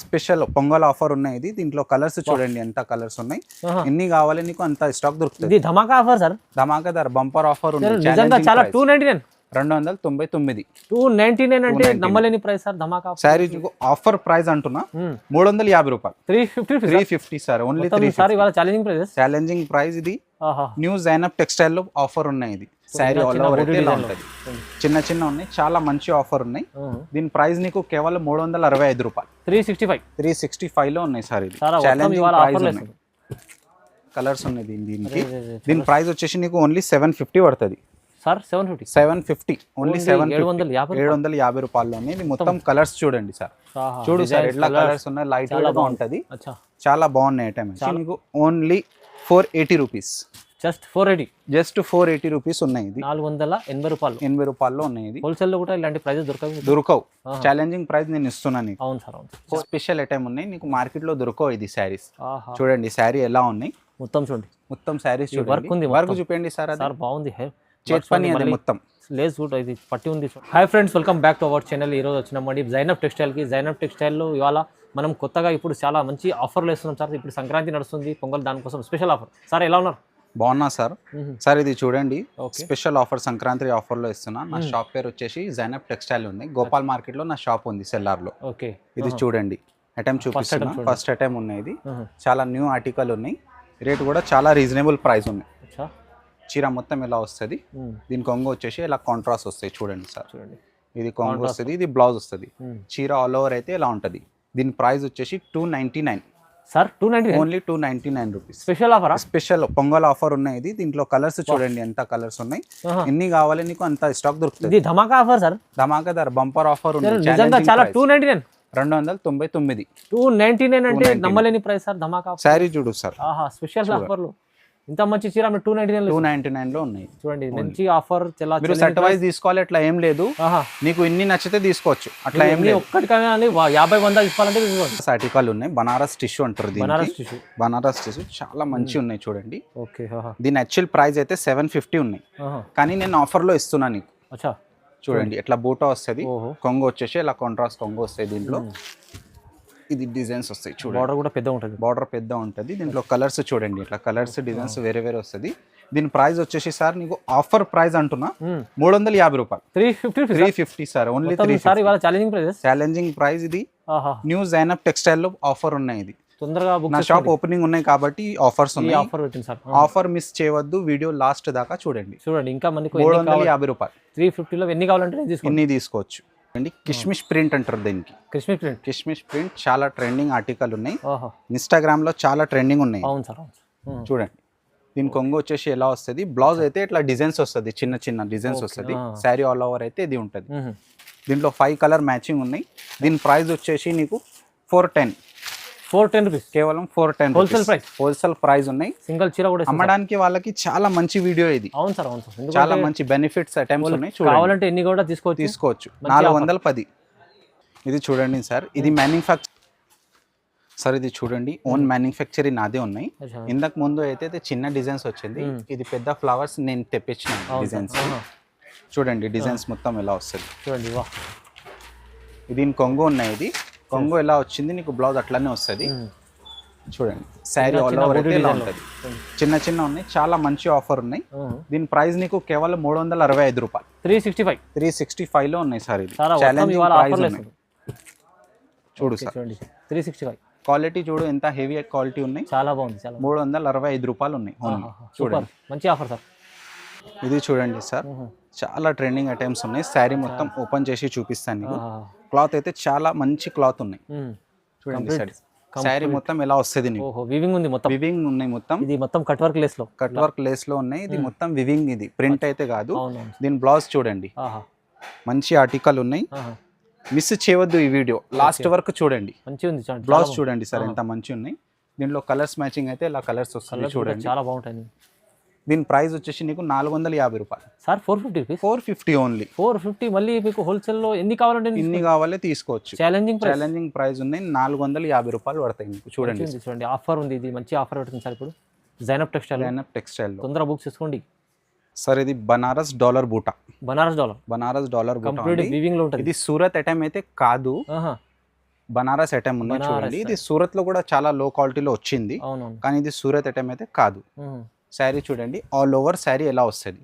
Special pongal offer ఉన్నాయి. ఇది దీంట్లో కలర్స్ చూడండి ఎంత కలర్స్ ఉన్నాయి. ఎన్ని కావాలి నీకు అంత స్టాక్ దొరుకుతుంది. ఇది ధమాకా ఆఫర్ సార్, ధమాకా ధర బంపర్ ఆఫర్ ఉంది. నిజంగా చాలా 299 299 అంటే నమ్మలేని ప్రైస్ సార్. ధమాకా సారీ ఆఫర్ ప్రైస్ అంటున్నా 350 రూపాయలు 350 సార్. Only 350 sir. ఇవాళ ఛాలెంజింగ్ ప్రైస్. ఇది న్యూ జైనప్ టెక్స్టైల్ లో ఆఫర్ ఉన్నాయి. ఇది సారీ ఆల్ ఓవర్ అయితే ఇలా ఉంటది. చిన్న చిన్న ఉన్నాయి, చాలా మంచి ఆఫర్ ఉన్నాయి. దీని ప్రైస్ నీకు కేవలం 365 రూపాయలు 365 లో ఉన్నాయి సార్. ఇది ఛాలెంజింగ్ ప్రైస్ ఉన్నాయి. కలర్స్ ఉన్నాయి దీనికి. దీని ప్రైస్ వచ్చేసి నీకు ఓన్లీ 750 పడుతుంది సార్. 750 ఓన్లీ 750 రూపాయల్లోనే. ఇది మొత్తం కలర్స్ చూడండి సార్. చూడు సార్ ఎట్లా కలర్స్ ఉన్నాయి. లైట్ గా ఉంటది, చాలా బాగున్నాయి ఐటమ్. నీకు ఓన్లీ 480 రూపీస్. జస్ట్ 480 రూపీస్ ఉన్నాయి. ఇది 480 రూపాయల్లో ఉన్నాయి. ఇది హోల్సేల్ లో కూడా ఇలాంటి ప్రైజెస్ దొరకవు. ఛాలెంజింగ్ ప్రైస్ నేను ఇస్తున్నాను. అవును సార్. స్పెషల్ ఐటమ్ ఉన్నాయి, నీకు మార్కెట్ లో దొరకవు. ఇది శారీస్ చూడండి, శారీ ఎలా ఉన్నాయి మొత్తం చూడండి. మొత్తం శారీస్ చూడండి. వర్క్ చూపండి సార్. సార్ బాగుంది. చేతి పని అది మొత్తం లేస్ సూట్ ఇది పట్టి ఉంది. Hi friends, welcome back to our channel. ఈ రోజు వచ్చినామండి జైనప్ టెక్స్టైల్కి. జైనప్ టెక్స్టైల్లో ఇవాళ మనం కొత్తగా ఇప్పుడు చాలా మంచి ఆఫర్లు వేస్తున్నాం సార్. ఇప్పుడు సంక్రాంతి నడుస్తుంది, పొంగల్, దానికోసం స్పెషల్ ఆఫర్. సార్ ఎలా ఉన్నారు? బాగున్నా సార్. సార్ ఇది చూడండి, స్పెషల్ ఆఫర్ సంక్రాంతి ఆఫర్ లో ఇస్తున్నా. నా షాప్ పేరు వచ్చేసి జైనప్ టెక్స్టైల్ ఉంది. గోపాల్ మార్కెట్ లో నా షాప్ ఉంది, సెల్లార్ లో. ఇది చూడండి ఐటమ్ చూపిస్తున్నా. ఫస్ట్ ఐటమ్ ఉన్నాయి. ఇది చాలా న్యూ ఆర్టికల్ ఉన్నాయి. రేట్ కూడా చాలా రీజనబుల్ ప్రైస్ ఉన్నాయి. చీర మొత్తం ఇలా వస్తుంది. దీని కొంగు వచ్చేసి ఇలా కాంట్రాస్ట్ వస్తాయి. చూడండి సార్, చూడండి ఇది కొంగు వస్తుంది, ఇది బ్లౌజ్ వస్తుంది. చీర ఆల్ ఓవర్ అయితే ఇలా ఉంటుంది. దీని ప్రైస్ వచ్చేసి 299 sir. 299 only 299 rupees. Special offer, special pongal offer ఉన్నాయి. ఇది దీంట్లో కలర్స్ చూడండి ఎంత కలర్స్ ఉన్నాయి. ఎన్ని కావాలి నీకు అంత స్టాక్ దొరుకుతుంది. ఇది ధమాకా ఆఫర్ సార్. ధమాకా ధర బంపర్ ఆఫర్ ఉంది. నిజంగా చాలా 299 299 అంటే నమ్మలేని ప్రైస్ సార్. ధమాకా సారీ చూడు సార్. స్పెషల్ ఆఫర్లు ఇంత మంచి చీర 299 లో ఉన్నాయి. చూడండి మంచి ఆఫర్. మీరు సెట్ వైజ్ తీసుకోవాలి, అట్లా ఏం లేదు. నీకు ఇన్ని నచ్చితే తీసుకోవచ్చు, అట్లా ఏం లేదు. ఒక్కటి కానీ 50-100 తీసుకోవాలంటే ఆర్టికల్ ఉన్నాయి. బనారస్ టిష్యూ అంటారు. బనారస్ టిష్యూ చాలా మంచి ఉన్నాయి చూడండి. దీని యాక్చువల్ ప్రైస్ అయితే 750 ఉన్నాయి, కానీ నేను ఆఫర్ లో ఇస్తున్నా నీకు. చూడండి ఎట్లా బూటా వస్తుంది, కొంగు వచ్చేసి ఇలా కాంట్రాస్ట్ కొంగు వస్తాయి. దీంట్లో ఇది డిజైన్స్ వస్తాయి చూడండి. బార్డర్ కూడా పెద్ద ఉంటుంది. బార్డర్ పెద్ద ఉంటుంది. దీంట్లో కలర్స్ చూడండి, ఇట్లా కలర్స్ డిజైన్స్ వేరే వేరే వస్తుంది. దీని ప్రైస్ వచ్చేసి సార్ నీకు ఆఫర్ ప్రైస్ అంటున్నా 350 రూపాయలు 350 సార్. ఓన్లీ 350. Challenging price. ఇది న్యూ జైనప్ టెక్స్టైల్ లో ఆఫర్ ఉన్నాయి. ఇది తొందరగా నా షాప్ ఓపెనింగ్ ఉన్నాయి కాబట్టి ఆఫర్స్ ఉన్నాయి. ఆఫర్ మిస్ చేయవద్దు, వీడియో లాస్ట్ దాకా చూడండి. ఇంకా మనకి 350 రూపాయలు 350 లో ఎన్ని కావాలంటే ఎన్ని తీసుకోవచ్చు. కిష్మిష్ ప్రింట్ అంటారు దీనికి. కిష్మిష్ ప్రింట్ చాలా ట్రెండింగ్ ఆర్టికల్ ఉన్నాయి. ఇన్స్టాగ్రామ్ లో చాలా ట్రెండింగ్ ఉన్నాయి. చూడండి దీని కొంగు వచ్చేసి ఎలా వస్తుంది. బ్లౌజ్ అయితే ఇట్లా డిజైన్స్ వస్తుంది, చిన్న చిన్న డిజైన్స్ వస్తుంది. శారీ ఆల్ ఓవర్ అయితే ఇది ఉంటుంది. దీంట్లో 5 కలర్ మ్యాచింగ్ ఉన్నాయి. దీని ప్రైస్ వచ్చేసి నీకు 410 రూపీస్. కేవలం 410 హోల్సేల్ ప్రైస్ ఉన్నాయి. సింగిల్ చీర కూడా అమ్మడానికి వాళ్ళకి చాలా మంచి వీడియో ఇది. అవును సార్. చాలా మంచి బెనిఫిట్స్ ఐటమ్స్ ఉన్నాయి. కావాలంటే ఎన్ని కూడా తీసుకోవచ్చు. 410. ఇది చూడండి సార్, ఇది మ్యానుఫ్యాక్చర్ సార్. ఇది చూడండి ఓన్ మ్యానుఫ్యాక్చరింగ్ నాదే ఉన్నాయి. ఇంతకు ముందు అయితే చిన్న డిజైన్స్ వచ్చింది. ఇది పెద్ద ఫ్లవర్స్ నేను తెప్పించిన డిజైన్స్. చూడండి డిజైన్స్ మొత్తం ఎలా వస్తుంది చూడండి. దీని కొంగు ఉన్నాయి. ఇది కొంగు ఎలా వచ్చింది, నీకు బ్లౌజ్ అట్లానే వస్తుంది. చూడండి శారీ ఆల్ ఓవర్ అయితే ఇలా ఉంటుంది. చిన్న చిన్న ఉన్నాయి, చాలా మంచి ఆఫర్ ఉన్నాయి. దీని ప్రైస్ నీకు కేవలం 365 రూపాయలు 365 లో ఉన్నాయి సార్. ఇది ఛాలెంజింగ్ ప్రైస్ ఉన్నాయి. చూడు సార్ 365 క్వాలిటీ చూడు ఎంత హెవీ క్వాలిటీ ఉన్నాయి. చాలా బాగుంది. 365 రూపాయలు ఉన్నాయి. చూడండి మంచి ఆఫర్ సార్. ఇది చూడండి సార్, చాలా ట్రెండింగ్ ఐటమ్స్ ఉన్నాయి. శారీ మొత్తం ఓపెన్ చేసి చూపిస్తాను నీకు. క్లాత్ అయితే చాలా మంచి క్లాత్ ఉన్నాయి. చూడండి శారీ మొత్తం ఎలా వస్తుంది. వివింగ్ ఉంది, మొత్తం వివింగ్ ఉన్నాయి. మొత్తం ఇది మొత్తం కట్ వర్క్ లేస్ లో ఉన్నాయి. ఇది మొత్తం వివింగ్, ఇది ప్రింట్ అయితే కాదు. దీని బ్లౌజ్ చూడండి, మంచి ఆర్టికల్ ఉన్నాయి. మిస్ చేయవద్దు ఈ వీడియో లాస్ట్ వరకు చూడండి. బ్లౌజ్ చూడండి సార్ ఎంత మంచి ఉన్నాయి. దీంట్లో కలర్స్ మ్యాచింగ్ అయితే ఇలా కలర్స్ వస్తుంది చూడండి, చాలా బాగుంటాయి. దీని ప్రైస్ వచ్చేసి నీకు 450 రూపాయలు సార్. 450 ఓన్లీ 450. మళ్ళీ మీకు హోల్సేల్ లో ఎన్ని కావాలంటే ఇన్ని కావాలి తీసుకోవచ్చు. ఛాలెంజింగ్ ప్రైస్ ఉన్నాయి. 450 రూపాయలు పడతాయి మీకు. చూడండి ఆఫర్ ఉంది. ఇది మంచి ఆఫర్ పడుతుంది సార్. ఇప్పుడు జైనప్ టెక్స్టైల్ తొందరగా బుక్ చేసుకోండి సార్. ఇది బనారస్ డాలర్ బూటా. బనారస్ డాలర్ బూటా వీవింగ్ లో ఉంటుంది. ఇది సూరత్ ఐటమ్ అయితే కాదు. బనారస్ ఐటమ్ ఉన్నాయి చూడండి. ఇది సూరత్ లో కూడా చాలా లో క్వాలిటీలో వచ్చింది, కానీ ఇది సూరత్ ఐటమ్ అయితే కాదు. శారీ చూడండి, ఆల్ ఓవర్ శారీ ఎలా వస్తుంది.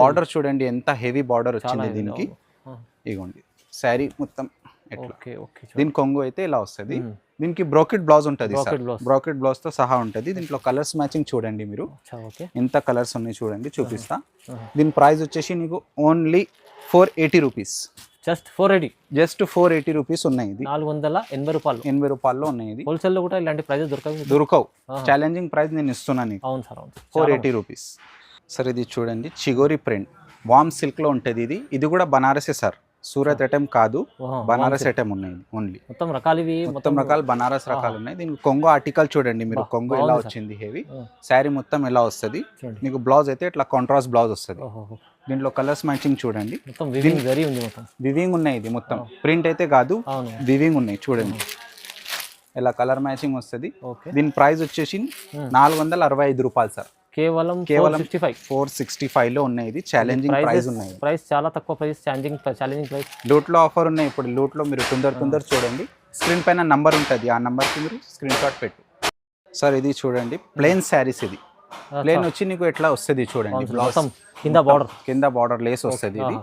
బార్డర్ చూడండి ఎంత హెవీ బార్డర్ వచ్చింది దీనికి. ఇగోండి శారీ మొత్తం ఎట్లా. దీని కొంగు అయితే ఇలా వస్తుంది. దీనికి బ్రోకెట్ బ్లౌజ్ ఉంటుంది సార్, బ్రోకెట్ బ్లౌజ్ తో సహా ఉంటుంది. దీంట్లో కలర్స్ మ్యాచింగ్ చూడండి మీరు, ఎంత కలర్స్ ఉన్నాయి చూడండి, చూపిస్తా. దీని ప్రైస్ వచ్చేసి నీకు only 480 rupees. Just 480, just 480 rupees ఉన్నాయి. ఇది 480 రూపాయలు, 80 రూపాయల్లో ఉన్నాయి. ఇది హోల్సేల్ లో కూడా ఇలాంటి ప్రైజెస్ దొరకవు. ఛాలెంజింగ్ ప్రైస్ నేను ఇస్తున్నాను. అవును సార్, అవును. 480 రూపీస్. సార్ ఇది చూడండి చిగోరి ప్రింట్, వామ్ సిల్క్ లో ఉంటుంది. ఇది కూడా బనారసే సార్, సూరత్ ఐటమ్ కాదు, బనారస్ ఐటమ్ ఉన్నాయి. ఓన్లీ మొత్తం రకాలు బనారస్ రకాలు ఉన్నాయి. దీనికి కొంగు ఆర్టికల్ చూడండి మీరు, కొంగు ఎలా వచ్చింది హెవీ. శారీ మొత్తం ఎలా వస్తుంది. మీకు బ్లౌజ్ అయితే ఇట్లా కాంట్రాస్ట్ బ్లౌజ్ వస్తుంది. దీంట్లో కలర్స్ మ్యాచింగ్ చూడండి, వివింగ్ ఉన్నాయి. ఇది మొత్తం ప్రింట్ అయితే కాదు, వివింగ్ ఉన్నాయి చూడండి. ఇలా కలర్ మ్యాచింగ్ వస్తుంది. దీని ప్రైస్ వచ్చేసి 465 రూపాయలు సార్. కేవలం 465 లో ఉన్నాయి. ఇది ఛాలెంజింగ్ ప్రైస్ ఉన్నాయి. ప్రైస్ చాలా తక్కువ ప్రైస్, ఛాలెంజింగ్ ప్రైస్. లూట్ లో ఆఫర్ ఉన్నాయి ఇప్పుడు. లూట్ లో మీరు తొందర చూడండి, స్క్రీన్ పైన నంబర్ ఉంటుంది, ఆ నంబర్ కి మీరు స్క్రీన్ షాట్ పెట్టు. సార్ ఇది చూడండి ప్లెయిన్ శారీస్. ఇది ప్లెయిన్ వచ్చి నీకు ఎట్లా వస్తుంది చూడండి, కింద బార్డర్ లేస్ వస్తుంది. ఇది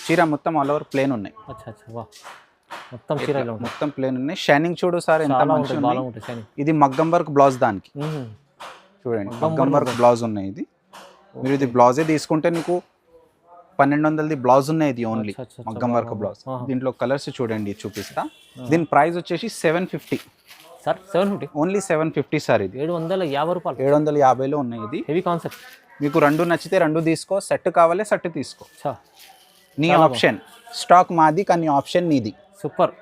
చీర మొత్తం ఆల్ ఓవర్ ప్లెయిన్ ఉన్నాయి. మొత్తం ప్లెయిన్ ఉన్నాయి. షైనింగ్ చూడు సార్ ఎంత మంచిగా ఉంది. ఇది మగ్గం వర్క్ బ్లౌజ్ దానికి చూడండి, మగ్గం వర్క్ బ్లౌజ్ ఉన్నాయి. ఇది మీరు ఇది బ్లౌజే తీసుకుంటే నీకు 1200 బ్లౌజ్ ఉన్నాయి. ఇది ఓన్లీ మగ్గం వర్క్ బ్లౌజ్. దీంట్లో కలర్స్ చూడండి చూపిస్తా. దీని ప్రైస్ వచ్చేసి 750 సార్. 750, only 750 sir. ఇది 750 రూపాయలు, 750 లో ఉన్నాయి. ఇది హెవీ కాన్సెప్ట్. మీకు రెండు నచ్చితే రెండు తీసుకో, సెట్ కావాలి సెట్ తీసుకో, నీ ఆప్షన్. స్టాక్ మాది కానీ ఆప్షన్ నీది. సూపర్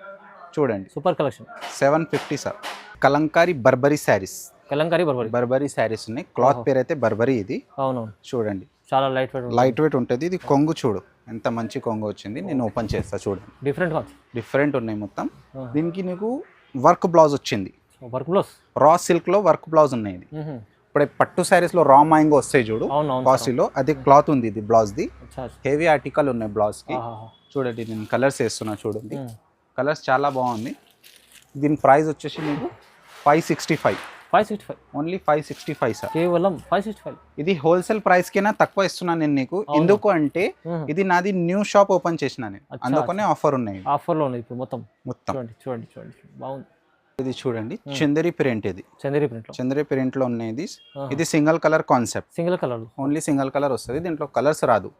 చూడండి, super collection. 750 sir. Kalamkari Burberry saris, Burberry saris ఉన్నాయి. క్లాత్ పేరు అయితే బర్బరీ. ఇది అవునవును చూడండి, చాలా లైట్ వెయిట్ ఉంటుంది. ఇది కొంగు చూడు ఎంత మంచి కొంగు వచ్చింది. నేను ఓపెన్ చేస్తా చూడండి, డిఫరెంట్ ఉన్నాయి మొత్తం. దీనికి నీకు వర్క్ బ్లౌజ్ వచ్చింది, రా సిల్క్ లో వర్క్ బ్లౌజ్ ఉన్నాయి. ఇది ఇప్పుడు పట్టు శారీస్ లో రా మ్యాంగో వస్తాయి చూడు కాస్ట్లో, అది క్లాత్ ఉంది. ఇది బ్లౌజ్ ది హెవీ ఆర్టికల్ ఉన్నాయి బ్లౌజ్ కి. చూడండి నేను కలర్స్ వేస్తున్నా చూడండి, కలర్స్ చాలా బాగుంది. దీని ప్రైస్ వచ్చేసి మీకు 565, ఓన్లీ 565 సార్. కేవలం 565. ఇది హోల్సేల్ ప్రైస్ కినా తక్కువ ఇస్తున్నాను నేను నీకు. ఎందుకు అంటే ఇది నాది న్యూ షాప్ ఓపెన్ చేసిన నేను, అందుకనే ఆఫర్ ఉన్నాయి. ఆఫర్ లో ఉన్నాయి ఇప్పుడు మొత్తం. చూడండి బాగుంది. ఇది చూడండి చందేరి ప్రింట్. ఇది చందేరి ప్రింట్ లో ఉన్నాయి. ఇది single colour concept, only single colour వస్తుంది. దీంట్లో కలర్స్ రాదు.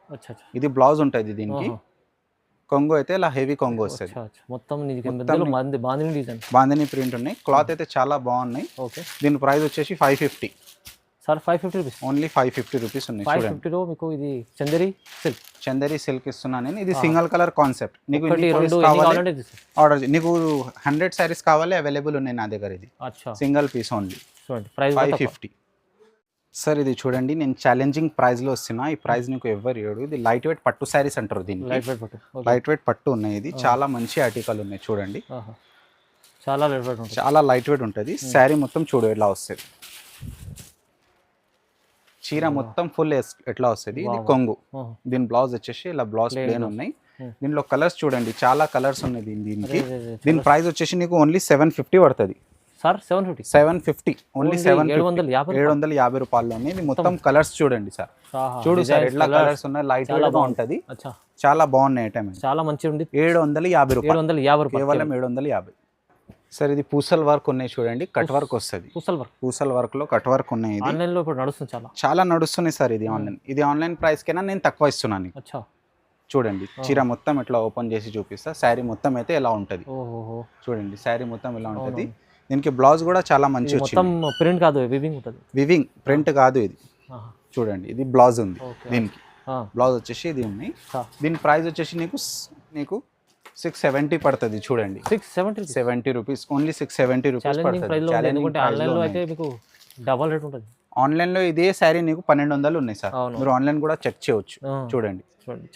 ఇది బ్లౌజ్ ఉంటుంది. దీనికి కొంగు అయితే ఇలా హెవీ కొంగు వస్తుంది. బాందిని ప్రింట్ ఉన్నాయి. క్లాత్ అయితే చాలా బాగున్నాయి. దీని ప్రైస్ వచ్చేసి 550 సార్. 550 రూపీస్, ఓన్లీ 550 రూపీస్ ఉన్నాయి. 550 లో మీకు ఇది చందేరి సిల్క్ ఇస్తున్నాను నేను. ఇది సింగిల్ కలర్ కాన్సెప్ట్. నీకు ఆర్డర్, నీకు 100 శారీస్ కావాలి, అవైలబుల్ ఉన్నాయి నా దగ్గర. ఇది సింగిల్ పీస్ ఓన్లీ 550 సార్. ఇది చూడండి నేను ఛాలెంజింగ్ ప్రైస్ లో వస్తున్నా. ఈ ప్రైస్ నీకు ఎవరు ఇవ్వడు. ఇది లైట్ వెయిట్ పట్టు శారీస్ అంటారు దీన్ని. లైట్ వెయిట్ పట్టు ఉన్నాయి. ఇది చాలా మంచి ఆర్టికల్ ఉన్నాయి చూడండి, చాలా లైట్ వెయిట్ ఉంటుంది. శారీ మొత్తం చూడు ఎట్లా వస్తుంది, చీర మొత్తం ఫుల్ ఎట్లా వస్తుంది. ఇది కొంగు. దీని బ్లౌజ్ వచ్చేసి ఇలా బ్లౌజ్ ప్లేన్ ఉన్నాయి. దీంట్లో కలర్స్ చూడండి చాలా కలర్స్ ఉన్నాయి దీనికి. దీని ప్రైస్ వచ్చేసి నీకు ఓన్లీ 750 పడుతుంది సార్. 750 ఓన్లీ 750 రూపాయల్లోనే. ఇది మొత్తం కలర్స్ చూడండి సార్. చూడు సార్ ఎట్లా కలర్స్ ఉన్నాయి, లైట్ వెయిట్ గా ఉంటది. చాలా బాగున్నాయి ఐటమ్, చాలా మంచిగా ఉంది. 750 రూపాయలు, కేవలం 750 సార్. ఇది పూసల్ వర్క్ ఉన్నాయి చూడండి, కట్ వర్క్ వస్తుంది. పూసల్ వర్క్ లో కట్ వర్క్ ఉన్నాయి. ఆన్లైన్ లో ఇప్పుడు నడుస్తుంది, చాలా నడుస్తున్నాయి సార్. ఇది ఆన్లైన్, ఇది ఆన్లైన్ ప్రైస్ కైనా నేను తక్కువ ఇస్తున్నాను. చూడండి చీర మొత్తం ఇట్లా ఓపెన్ చేసి చూపిస్తా. శారీ మొత్తం అయితే ఎలా ఉంటది చూడండి, శారీ మొత్తం ఎలా ఉంటది. దీనికి బ్లౌజ్ కూడా చాలా మంచి వచ్చింది. ప్రింట్ కాదు, వివింగ్ ప్రింట్ కాదు. ఇది చూడండి, ఇది బ్లౌజ్ ఉంది. దీనికి బ్లౌజ్ వచ్చేసి ఇది ఉన్నాయి. దీని ప్రైస్ వచ్చేసి నీకు 670 పడుతుంది చూడండి. 670 రూపీస్, ఓన్లీ 670 రూపీస్ పడుతుంది. ఆన్లైన్ లో ఇదే శారీ నీకు 1200 ఉన్నాయి సార్. మీరు ఆన్లైన్ కూడా చెక్ చేయవచ్చు. చూడండి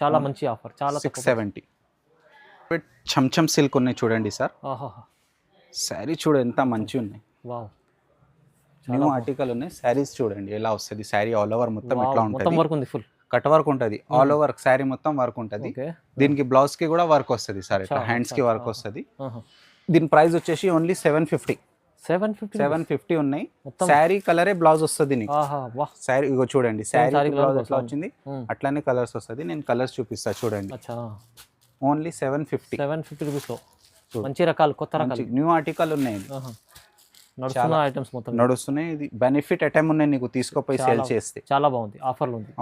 చాలా మంచి ఆఫర్, చాలా 670. చంచం సిల్క్ ఉన్నాయి చూడండి సార్. శారీ చూడు ఎంత మంచి ఉన్నాయి. న్యూ ఆర్టికల్ ఉన్నాయి. శారీస్ చూడండి ఎలా వస్తుంది. శారీ ఆల్ ఓవర్ మొత్తం ఎట్లా ఉంటుంది, ఫుల్ కట్ వర్క్ ఉంటుంది. ఆల్ ఓవర్ శారీ మొత్తం వర్క్ ఉంటుంది. దీనికి బ్లౌజ్ కి కూడా వర్క్ వస్తుంది సార్. ఇట్లా హ్యాండ్స్ కి వర్క్ వస్తుంది. దీని ప్రైస్ వచ్చేసి ఓన్లీ 750. 750 ఉన్నాయి. శారీ కలరే బ్లౌజ్ వస్తుంది నీకు. శారీ ఇగో చూడండి, శారీ బ్లౌజ్ ఎట్లా వచ్చింది అట్లానే కలర్స్ వస్తుంది. నేను కలర్స్ చూపిస్తా చూడండి. Only 750 rupees. మంచి రకాలు, కొత్త రకాలు, న్యూ ఆర్టికల్ ఉన్నాయి. ఐటమ్స్ మొత్తం నడుస్తున్నాయి. ఇది బెనిఫిట్ ఐటమ్ ఉన్నాయి నీకు, తీసుకోపోయి సేల్ చేస్తే. చాలా బాగుంది.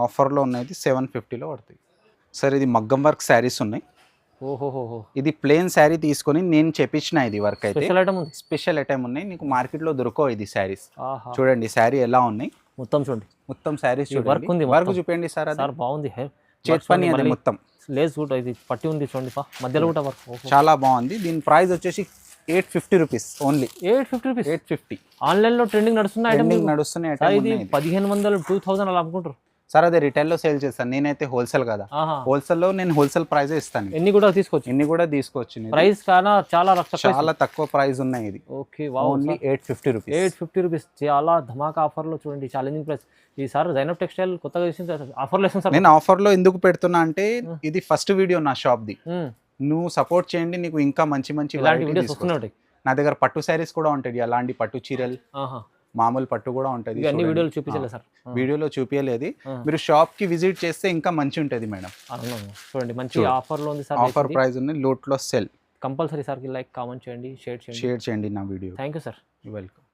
ఆఫర్లో ఉన్నాయి. 750లో పడుతుంది సార్. ఇది మగ్గం వర్క్ శారీస్ ఉన్నాయి. ఇది ప్లేన్ శారీ తీసుకొని నేను చెప్పించిన. ఇది వర్క్ అయితే స్పెషల్ ఐటమ్ ఉన్నాయి. నీకు మార్కెట్లో దొరకవు ఇది శారీస్. చూడండి శారీ ఎలా ఉన్నాయి మొత్తం. చూడండి మొత్తం శారీస్ చూడండి. వర్క్ చూపండి సార్. అది బాగుంది. చేతి పని అది మొత్తం. లేస్ కూడా ఇది పట్టి ఉంది చూడండి. మధ్యలో కూడా వర్క్ చాలా బాగుంది. దీని ప్రైస్ వచ్చేసి 850 రూపీస్ ఓన్లీ. 850. ఆన్లైన్ లో ట్రెండింగ్ నడుస్తున్నాయి. 1500 2000 అలా అనుకుంటారు సార్. అదే రిటైల్ లో సేల్ చేస్తాను. నేనైతే హోల్సేల్ కదా, హోల్సేల్ లో నేను హోల్సేల్ ప్రైస్ ఇస్తాను. ఎన్ని కూడా తీసుకోవచ్చు. ప్రైస్ కానా చాలా తక్కువ ప్రైస్ ఉన్నాయి. ఇది ఓకే. Only 850 rupees. 850 రూపీస్. చాలా ధమాకా ఆఫర్ లో చూడండి. Challenging price. ఈసారి జైనబ్ టెక్స్టైల్ కొత్తగా ఆఫర్ లో సార్. నేను ఆఫర్ లో ఎందుకు పెడుతున్నా అంటే ఇది ఫస్ట్ వీడియో నా షాప్ ది. నువ్వు సపోర్ట్ చేయండి, నీకు ఇంకా మంచి వీడియోస్ వస్తున్నాయి. నా దగ్గర పట్టు శారీస్ కూడా ఉంటాయి. అలాంటి పట్టు చీరలు, మామూలు పట్టు కూడా ఉంటుంది. వీడియోలో చూపించలేదు సార్. వీడియోలో చూపించలేదు. మీరు షాప్ కి విజిట్ చేస్తే ఇంకా మంచి ఉంటుంది మేడం. చూడండి మంచి ఆఫర్ లో ఉంది సార్. ఆఫర్ ప్రైస్ ఉంది. లోట్ లో సెల్. కంపల్సరీ సార్ కి లైక్, కామెంట్ చేయండి, షేర్ చేయండి నా video. Thank you sir. Welcome.